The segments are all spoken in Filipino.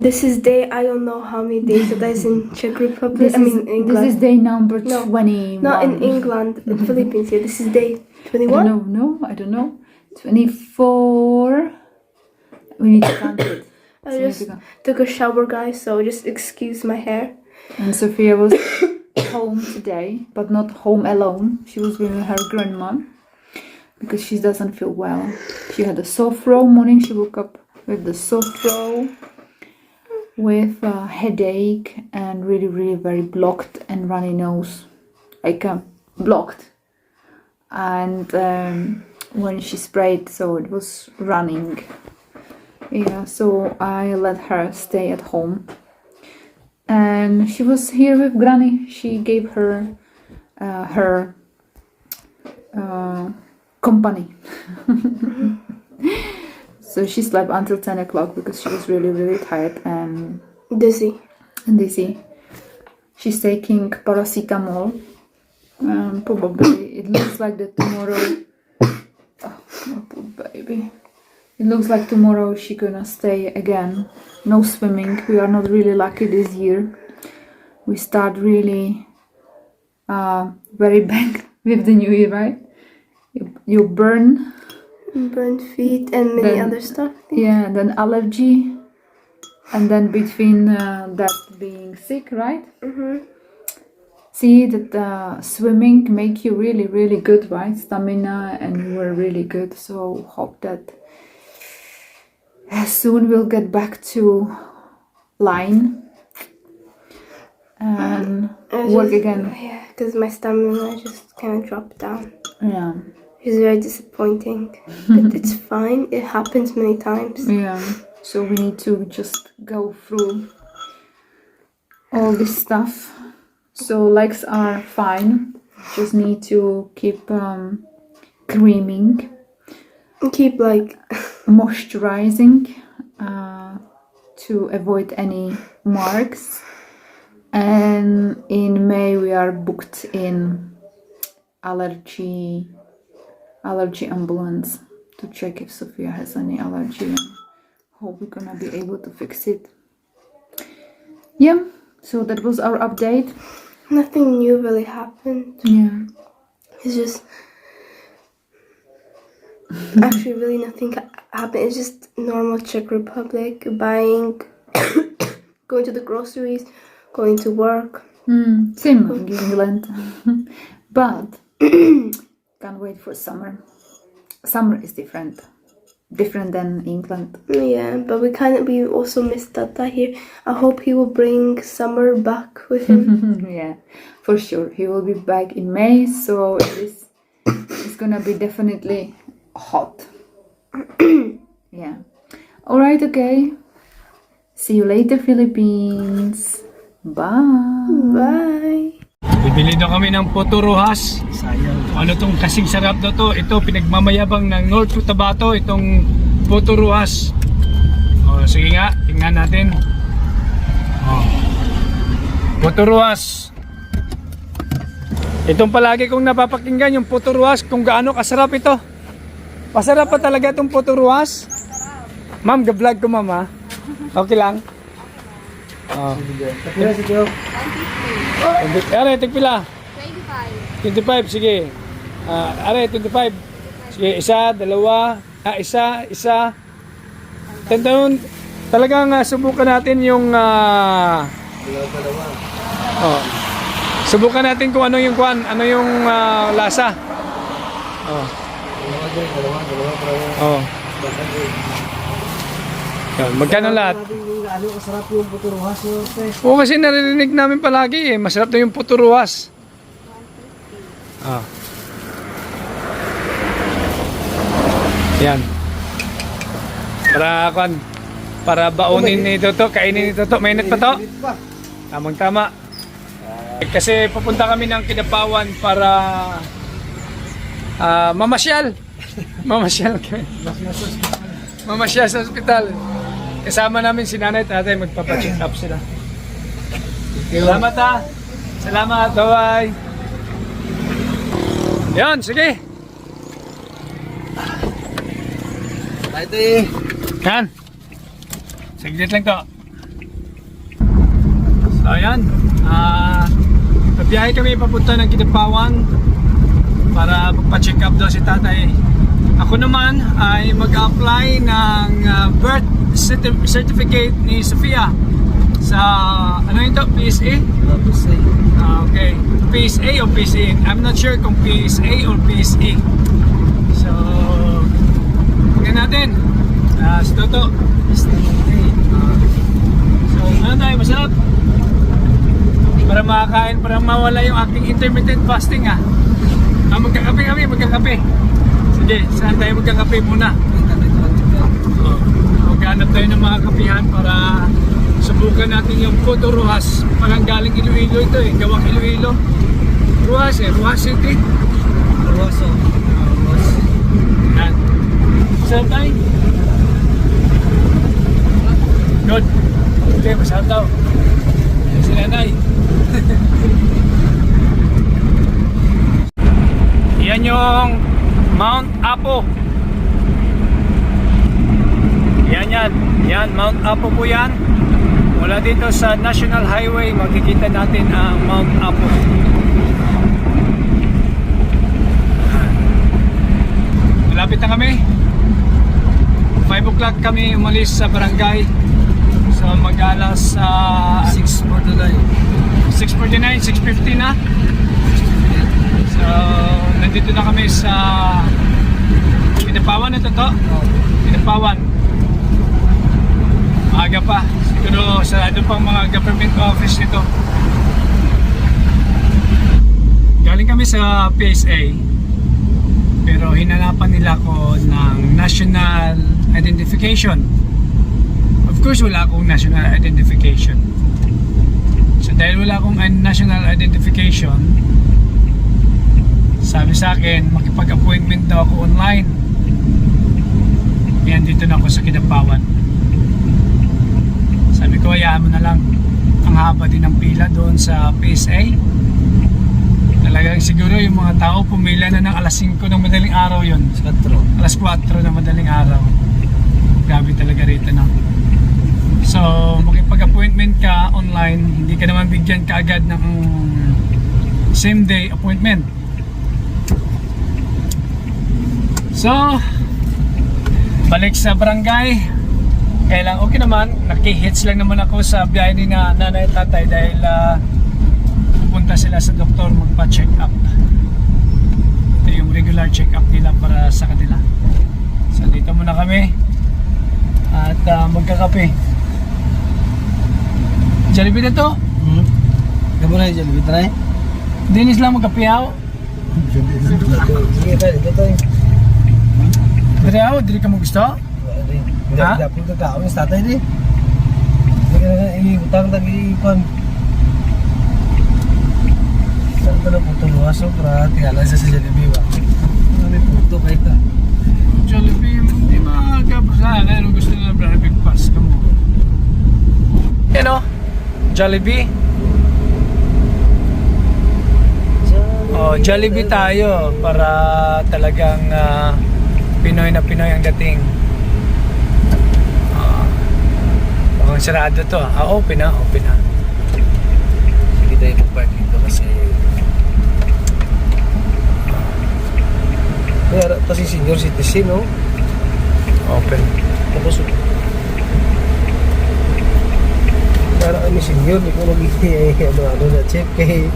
This is day, I don't know how many days that is in Czech Republic. England. This is day number 21. Not in England, in Philippines. Yeah, this is day 21. I don't know. 24. We need to count it. I just took a shower, guys, so just excuse my hair. And Sophia was home today, but not home alone. She was with her grandma because she doesn't feel well. She had a sore throat morning. She woke up with the sore throat, with a headache, and really very blocked and runny nose, like blocked. And when she sprayed, so it was running. Yeah, so I let her stay at home, and she was here with Granny. She gave her her company. So she slept until 10 o'clock because she was really tired and Dizzy. She's taking paracetamol. Probably it looks like that tomorrow. Oh, my poor baby. It looks like tomorrow she's gonna stay again. No swimming. We are not really lucky this year. We start really very bad with the new year, right? You burn feet and many other stuff. Yeah, and then allergy, and then between that being sick, right? See that swimming make you really good, right? Stamina, and you were really good. So hope that soon we'll get back to line and work again. Yeah, because my stamina just kind of dropped down. Yeah. It's very disappointing, but it's fine. It happens many times. Yeah. So we need to just go through all this stuff. So legs are fine. Just need to keep creaming. Keep like moisturizing to avoid any marks. And in May we are booked in allergy ambulance to check if Sophia has any allergy, and hope we're gonna be able to fix it. Yeah, so that was our update. Nothing new really happened. Yeah, it's just actually really nothing happened. It's just normal Czech Republic, buying, going to the groceries, going to work. Same in England. But can't wait for summer. Summer is different than England. Yeah, but we also missed Tata here. I hope he will bring summer back with him. Yeah, for sure. He will be back in May, so it's gonna be definitely hot. Yeah. Alright, okay. See you later, Philippines. Bye. Bye. Bibili daw kami ng Puturuhas. Ano tong kasing sarap daw to? Ito pinagmamayabang ng North Cotabato, itong Puturuhas. O sige nga, tingnan natin. Puturuhas. Itong palagi kong napapakinggan yung Puturuhas, kung gaano kasarap ito. Masarap pa talaga itong Puturuhas. Ma'am, ga-vlog ko ma'am ha. Okay lang. Pila si Tio? 150. Are, tigpila? 25. 25, sige. Are, 25. Sige, isa, dalawa. Isa. Tandaan, talagang subukan natin yung dalawa. Subukan natin kung ano yung lasa. Magkano lahat? Masarap yung Puturuhas. Oo, kasi naririnig namin palagi masarap na yung Puturuhas. Yan. Para baunin nito to, kainin nito to. Mainit pa to? Tamang tama. Kasi pupunta kami ng Kidapawan para mamasyal. Mamasyal sa ospital. Kasama namin si nanay at tatay, magpapacheck up sila. Salamat ha. Salamat, bye-bye. Yan, sige. Ito eh. Yan. Saglit lang to. Ayan. Nabiyahe kami papunta ng Kidapawan para magpa-check up daw si tatay. Ako naman ay mag-apply ng birth certificate ni Sofia sa ano ito? PSA? Okay. PSA o PSA? I'm not sure kung PSA or PSA. So, tingnan natin. Si Toto. So, ano tayo? Masarap? Para makakain, para mawala yung aking intermittent fasting magkakape kami, magkakape. Sige, saan tayo magkakape muna? Maghanap tayo ng mga kapihan para subukan natin yung Puto Rojas. Parang galing Iloilo ito gawang Iloilo. Rojas Rojas City. Ruas o. Yan. Saan tayo? Good. Okay, masarap daw. Si nanay. Yan yung Mount Apo. Yan, Mount Apo po yan. Mula dito sa National Highway, makikita natin ang Mount Apo. Malapit na kami. 5 o'clock kami umalis sa barangay. So mag-alas 6:49. 6:49, 6:50 na. So nandito na kami sa Kidapawan na to. Kidapawan. Maaga pa. Siguro sa pang mga government office nito. Galing kami sa PSA. Pero hinanapan nila ko ng national identification. Of course, wala akong national identification. So dahil wala akong national identification, sabi sa akin, makipag-appointment daw ako online. Yan, dito na ako sa Kidapawan. Sabi ko, hayaan mo na lang. Ang haba din ng pila doon sa PSA. Talagang siguro yung mga tao pumila na ng alas 5 ng madaling araw yun. Alas 4 ng madaling araw. Grabe talaga rito na. So, makipag-appointment ka online, hindi ka naman bigyan kaagad ng same day appointment. So, balik sa barangay. Kailang okay naman, nakihits lang naman ako sa biyahe ni nanay at tatay dahil pupunta sila sa doktor magpa-check up. Ito yung regular check up nila para sa kanila. So, dito muna kami at magkakape. Jollibee na to? Kamu na yung Jollibee try? Dinis lang magkapiyaw. Sige tayo, dito tayo. Diri ako, diri ka mo gusto? Hindi Ha? dapat yung kakawin sa tatay di. Hindi ka na iutang tag-iipon. Saan ka na puto luwaso para tingala sa Jollibee ba? Ano may puto kayo ka? Jollibee, hindi makakapasahan. Ano gusto nila brother Big Pass ka mo? Yan o, Jollibee. Oh, Jollibee tayo para talagang Pinoy na Pinoy ang dating. Mukhang sarado to. Open na. Sige tayo mag-park dito kasi kaya kasi senior citizen no? Open. Tapos para kami senior, di ko naging ano na check kay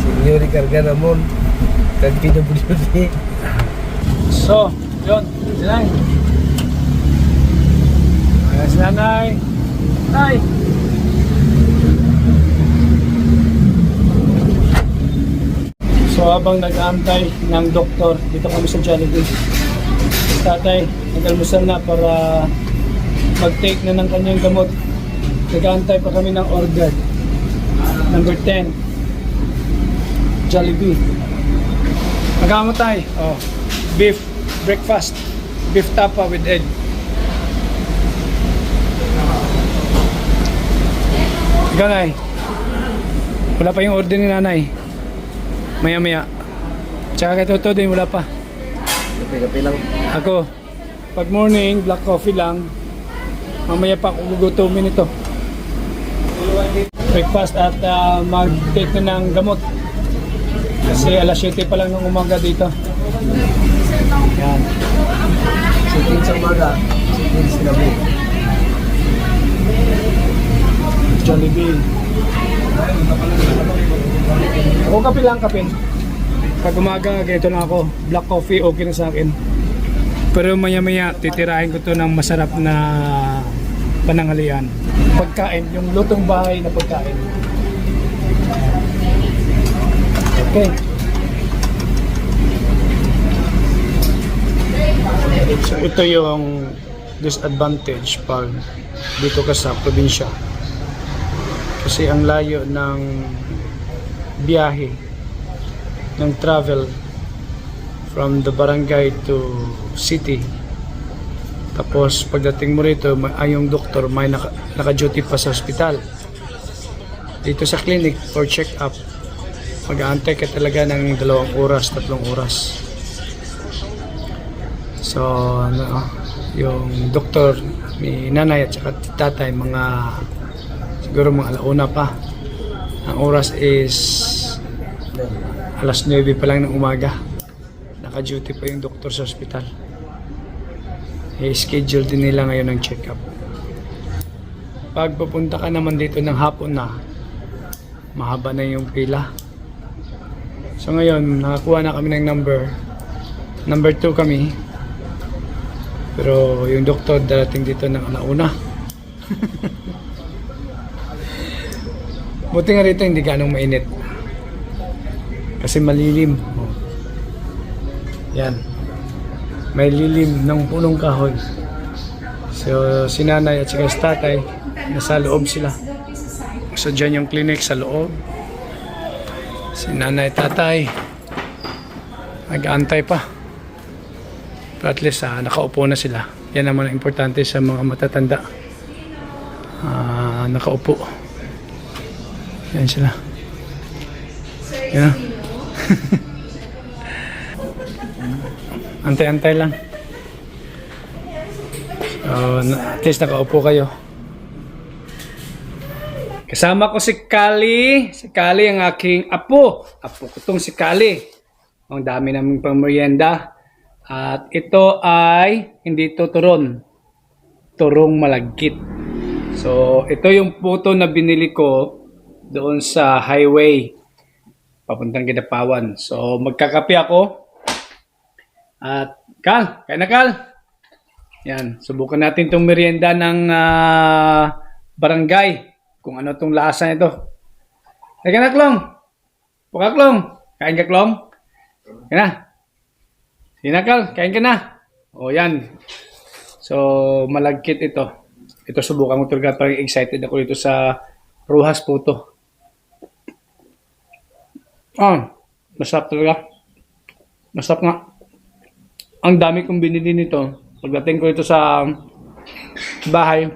senior ikarga namon kag PWD. So, yun. Sinay. Ayan si nanay. Nay! So, habang nag-aantay ng doktor, dito kami sa Jollibee. Tatay, nag-almusal na para mag-take na ng kanyang gamot. Nag-aantay pa kami ng order. Number 10. Jollibee. Magkamo tayo? Oh. Beef breakfast. Beef tapa with egg. Ikaw, Nay. Wala pa yung order ni nanay. Maya-maya. Tsaka kay Toto din, wala pa. Kape lang. Ako, pag morning, black coffee lang. Mamaya pa ako gugutumin ito. breakfast at mag-take na ng gamot. Kasi alas 7 pa lang ng umaga dito. Yan. Sitin sa umaga, sitin sa gabi. Jollibee. Ako kape lang, kape. Pag umaga, ganito lang ako. Black coffee, okay na sa akin. Pero maya-maya, titirahin ko to ng masarap na pananghalian. Pagkain, yung lutong bahay na pagkain. Okay. So ito yung disadvantage pag dito ka sa probinsya. Kasi ang layo ng biyahe, ng travel from the barangay to city. Tapos pagdating mo rito, yung doktor may naka-duty pa sa hospital. Dito sa clinic for check-up, mag-aantay ka talaga ng 2 oras, 3 oras. So, yung doktor, may nanay at saka tatay, siguro mga alauna pa. Ang oras is alas 9 pa lang ng umaga. Naka-duty pa yung doktor sa hospital. I-schedule din nila ngayon ng check-up. Pag pupunta ka naman dito ng hapon na, mahaba na yung pila. So ngayon, nakakuha na kami ng number 2 kami. Pero yung doktor darating dito ng alauna. Buti nga rito hindi ganong mainit. Kasi malilim. Yan. May lilim ng punong kahoy. So si nanay at si tatay nasa loob sila. So dyan yung clinic sa loob. Si nanay at tatay nag-aantay pa. Pero at least nakaupo na sila. Yan naman ang importante sa mga matatanda. Nakaupo. Yan sila. Yan. Antay-antay lang. So, at least nakaupo kayo. Kasama ko si Kali. Si Kali ang aking apo. Apo ko tong si Kali. Ang dami naming pang merienda. At ito ay hindi ito turon. Turong malagkit. So, ito yung puto na binili ko doon sa highway papuntang Kidapawan. So, magkakape ako. At Kal, kain na Kal. Yan, subukan natin itong merienda ng barangay. Kung ano itong lasa nito. Kain na Klong. Puka Klong. Kain ka Klong. Kain na. Sige na Kal, kain ka na. O yan. So, malagkit ito. Ito subukan ko talaga. Parang excited ako dito sa Rojas Puto. Masarap talaga. Masarap nga. Ang dami kong binili nito. Pagdating ko ito sa bahay,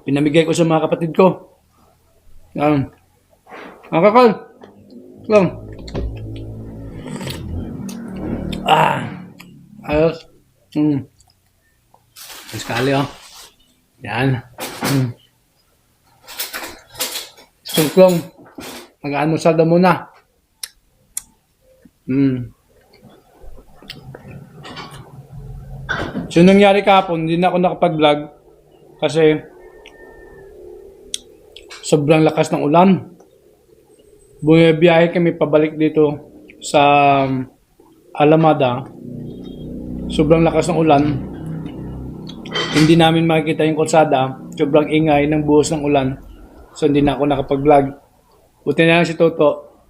pinamigay ko sa mga kapatid ko. Yan. Ang kakal. Lang. Ayos. Iskali oh. Yan. Sungklong. Mag-almusal daw muna. So, nangyari kahapon, hindi na ako nakapag-vlog kasi sobrang lakas ng ulan. Bumibiyahe kami pabalik dito sa Alamada. Sobrang lakas ng ulan. Hindi namin makikita yung kalsada. Sobrang ingay ng buhos ng ulan. So, hindi na ako nakapag-vlog. Buti na lang si Toto.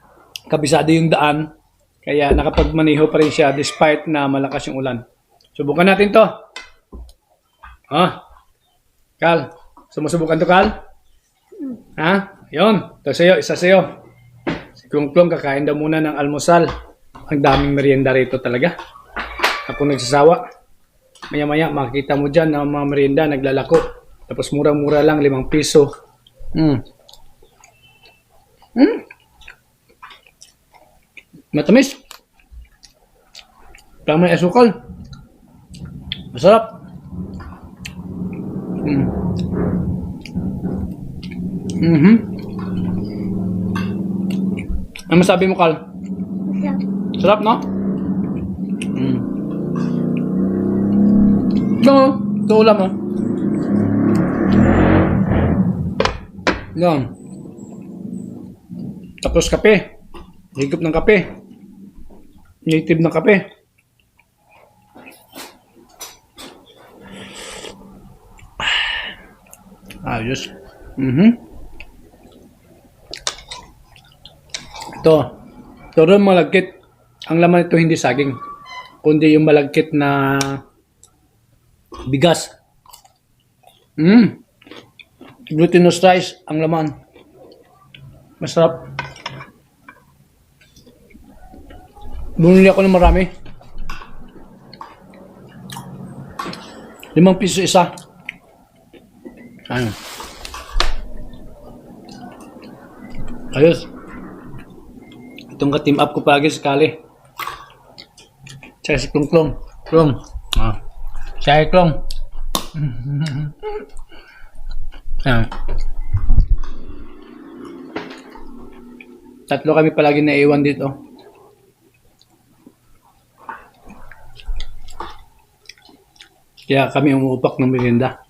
Kabisado yung daan. Kaya nakapagmaniho pa rin siya despite na malakas yung ulan. Subukan natin to. Kal, sumusubukan to Kal? Ha? Yun. Ito sa'yo, isa sa'yo. Si Klong kakain daw muna ng almusal. Ang daming merienda rito talaga. Ako nagsasawa. Maya-maya makikita mo dyan na mga merienda naglalako. Tapos murang-mura lang, 5 piso. Matamis. Parang may asukal. Masarap. Ano masabi mo, Carl? Sarap, no? Ito ulam, oh. Yan. Tapos kape. Higop ng kape. Native ng kape. Ayos. Ito rin malagkit. Ang laman ito hindi saging, kundi yung malagkit na bigas. Glutinous rice ang laman. Masarap. Bumili ako ng marami. 5 piso isa. Ayun. Ayos. Itong ka-team up ko palagi si Kali. Tsaka si Klong. Klong. Siya ay Klong. Ayan. Tatlo kami palagi na iwan dito. Kaya kami umuupak ng merienda.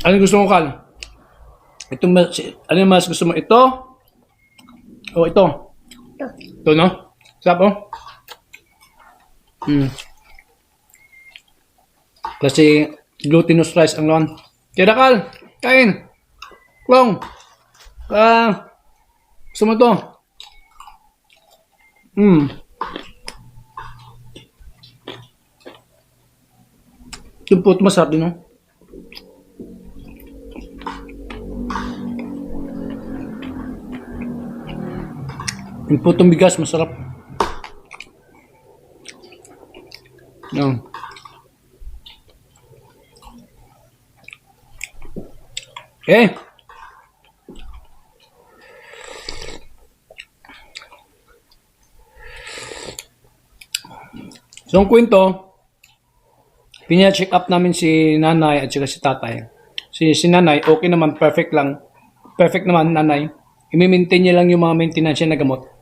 Ano gusto mo, Kal? Ano yung mas gusto mo? Ito? O ito? Ito, no? Sarap, oh? Kasi glutinous rice ang lawan. Kaya, Kal, kain. Klong. Gusto mo to? Yung puto masarap din, no? Yung putong bigas masarap. Yan. Okay. So, ang kwento, pina-check up namin si nanay at saka si tatay. Si nanay, okay naman, perfect lang. Perfect naman, nanay. I-maintain niya lang yung mga maintenance niya na gamot.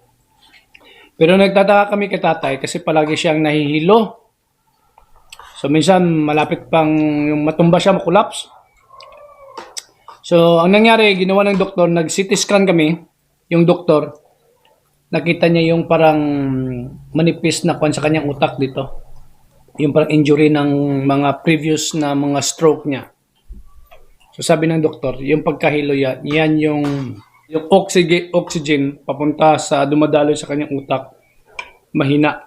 Pero nagtataka kami kay tatay kasi palagi siyang nahihilo. So, minsan, malapit pang yung matumba siya, makulaps. So, ang nangyari, ginawa ng doktor, nag-CT scan kami, yung doktor. Nakita niya yung parang manipis na kwan sa kanyang utak dito. Yung parang injury ng mga previous na mga stroke niya. So sabi ng doktor, yung pagkahilo yan yung oxygen papunta sa dumadaloy sa kanyang utak. Mahina.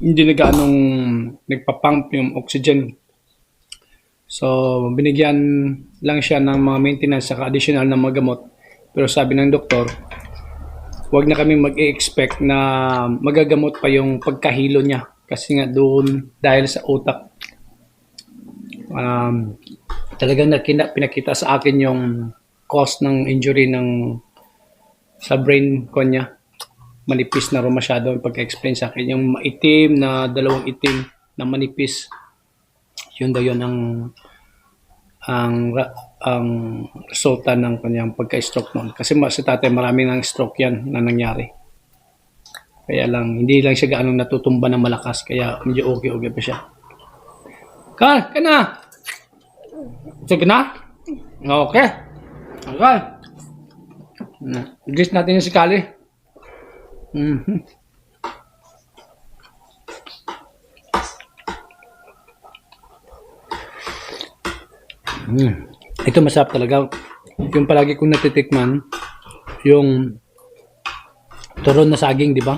Hindi na gaanong nagpapump yung oxygen. So binigyan lang siya ng mga maintenance saka additional na mga gamot. Pero sabi ng doktor, huwag na kami mag-i-expect na magagamot pa yung pagkahilo niya. Kasi nga doon, dahil sa utak, talagang pinakita sa akin yung cause ng injury sa brain ko niya. Manipis na rin masyado yung pagka-explain sa akin. Yung maitim na, dalawang itim na manipis. Yun daw yun ang resulta ng kanyang pagka-stroke noon. Kasi si tatay marami ng stroke yan na nangyari. Kaya lang, hindi lang siya gaano natutumba ng malakas. Kaya medyo okay pa siya. Carl, ka na! Sige na? Okay. Okay. Igis natin yung si Kali. Ito masarap talaga. Yung palagi kong natitikman, yung turon na saging, di ba?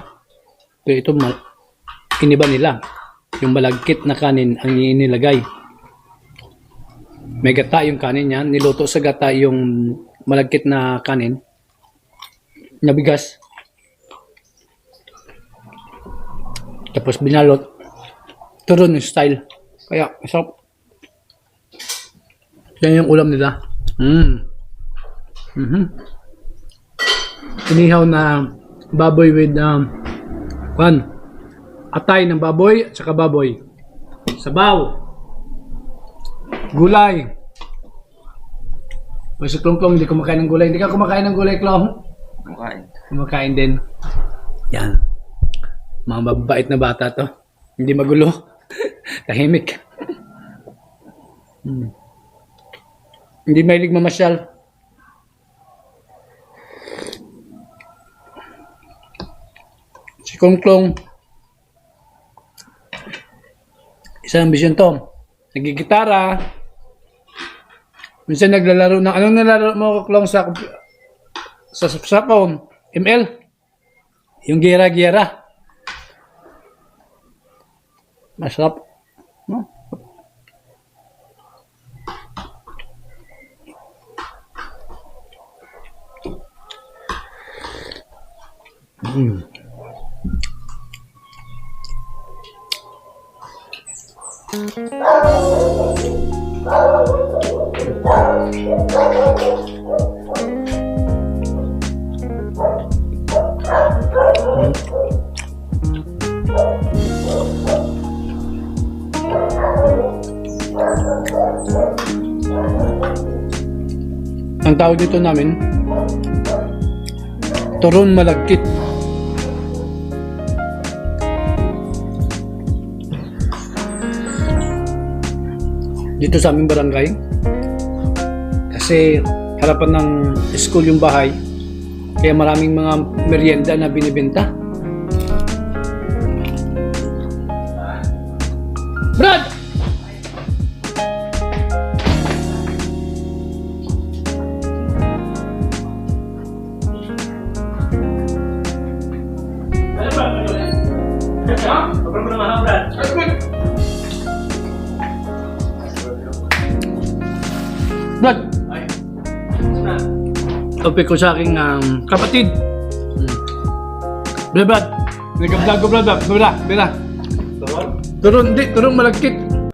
Pero ito, iniba nila. Yung malagkit na kanin ang inilagay. May gata yung kanin niya. Niluto sa gata yung malagkit na kanin. Nabigas. Tapos binalot. Turon yung style. Kaya, masarap. Yan yung ulam nila. Inihaw na baboy with atay ng baboy at saka baboy. Sabaw. Gulay. O si Klong, hindi kumakain ng gulay. Hindi ka kumakain ng gulay, Klong? Kumakain din. Yan. Mga mababait na bata to. Hindi magulo. Tahimik. Hindi mahilig mamasyal. Si Klong, isang ambisyon to. Nagigitara. Minsan naglalaro ng... Anong nalaro mo, Klong, sa phone? ML? Yung gera-gera. Masarap. No? Ang tawag dito namin, Turon Malagkit. Dito sa aming barangay. Kasi harapan ng school yung bahay. Kaya maraming mga merienda na binibenta. Brad! Brad! Topic ko sa aking kapatid. Brad, nag-vlog ko, Brad. Bira. Turun Malagkit.